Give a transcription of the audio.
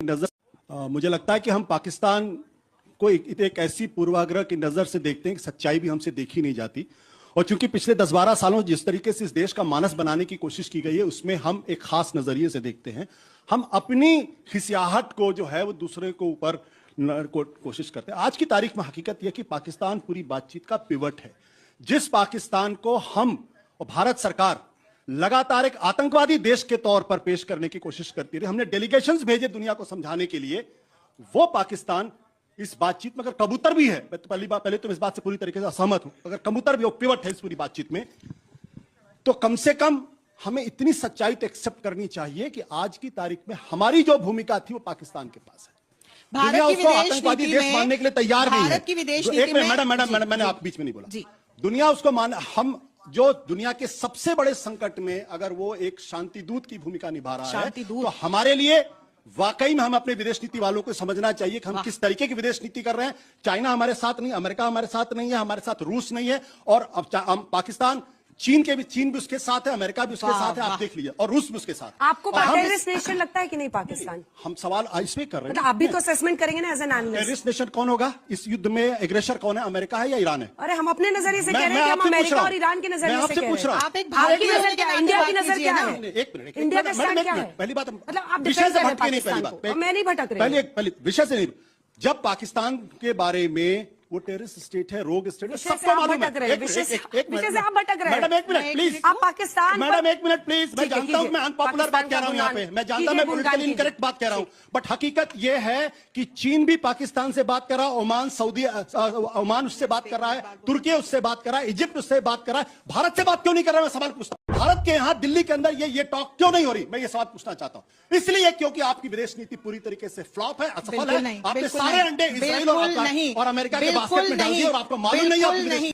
नजर मुझे लगता है कि हम पाकिस्तान को एक ऐसी पूर्वाग्रह की नजर से देखते हैं कि सच्चाई भी हमसे देखी नहीं जाती। और चूंकि पिछले 10-12 सालों जिस तरीके से इस देश का मानस बनाने की कोशिश की गई है, उसमें हम एक खास नजरिए से देखते हैं। हम अपनी खिसियाहट को जो है वो दूसरे को ऊपर कोशिश करते हैं। आज की तारीख में हकीकत यह कि पाकिस्तान पूरी बातचीत का पिवट है। जिस पाकिस्तान को हम और भारत सरकार लगातार एक आतंकवादी देश के तौर पर पेश करने की कोशिश करती रही, हमने डेलीगेशंस भेजे दुनिया को समझाने के लिए, वो पाकिस्तान इस बातचीत में अगर कबूतर भी है, मैं तो पहले तो इस बात से पूरी तरीके से असहमत हूं, अगर कबूतर भी पिवट है इस पूरी बातचीत में, तो कम से कम हमें इतनी सच्चाई तो एक्सेप्ट करनी चाहिए कि आज की तारीख में हमारी जो भूमिका थी वो पाकिस्तान के पास है। भारत की विदेश नीति देश मानने के लिए तैयार नहीं है। भारत की विदेश नीति में मैडम मैंने आप बीच में नहीं बोला। दुनिया उसको हम जो दुनिया के सबसे बड़े संकट में अगर वो एक शांति दूत की भूमिका निभा रहा है, तो हमारे लिए वाकई में हम अपने विदेश नीति वालों को समझना चाहिए कि हम किस तरीके की विदेश नीति कर रहे हैं। चाइना हमारे साथ नहीं, अमेरिका हमारे साथ नहीं है, हमारे साथ रूस नहीं है, और अब पाकिस्तान चीन भी उसके साथ है, अमेरिका भी उसके साथ है, आप देख लीजिए, और रूस भी उसके साथ। आपको टेररिस्ट नेशन लगता है कि नहीं पाकिस्तान? हम सवाल इसमें कर रहे हैं, मतलब आप भी तो असेसमेंट करेंगे ना as an analyst. Terrorist nation कौन होगा इस युद्ध में? एग्रेसर कौन है? अमेरिका है या ईरान है? अरे हम अपने नजरिए से कह रहे हैं कि हम अमेरिका और ईरान के नजरिए से पूछ रहा हूं। आपकी नजर क्या है? इंडिया की नजर क्या है? एक मिनट, इंडिया का स्टैंड क्या है? पहली बात, मतलब आप विषय से भटके नहीं। पाकिस्तान को, मैं नहीं भटक रही, पहले विषय से नहीं। जब पाकिस्तान के बारे में वो टेररिस्ट स्टेट है, रोग स्टेट है, सबको मालूम है। विषय से आप भटक रहे हैं। मैडम एक मिनट प्लीज, आप पाकिस्तान, मैडम एक मिनट प्लीज। मैं जानता हूं मैं अनपॉपुलर बात कह रहा हूं यहाँ पे, मैं जानता हूं मैं पॉलिटिकली इनकरेक्ट बात कह रहा हूं, बट हकीकत ये है कि चीन भी पाकिस्तान से बात कर रहा है, ओमान उससे बात कर रहा है, तुर्की उससे बात कर रहा है, इजिप्ट उससे बात कर रहा है। भारत से बात क्यों नहीं कर रहा? मैं सवाल पूछता हूं, भारत के यहाँ दिल्ली के अंदर ये टॉक क्यों नहीं हो रही? मैं ये सवाल पूछना चाहता हूं। इसलिए क्योंकि आपकी विदेश नीति पूरी तरीके से फ्लॉप है, असफल है। आपने सारे अंडे इजराइल और अमेरिका के बास्केट में डाल दिए और आपको मालूम नहीं है।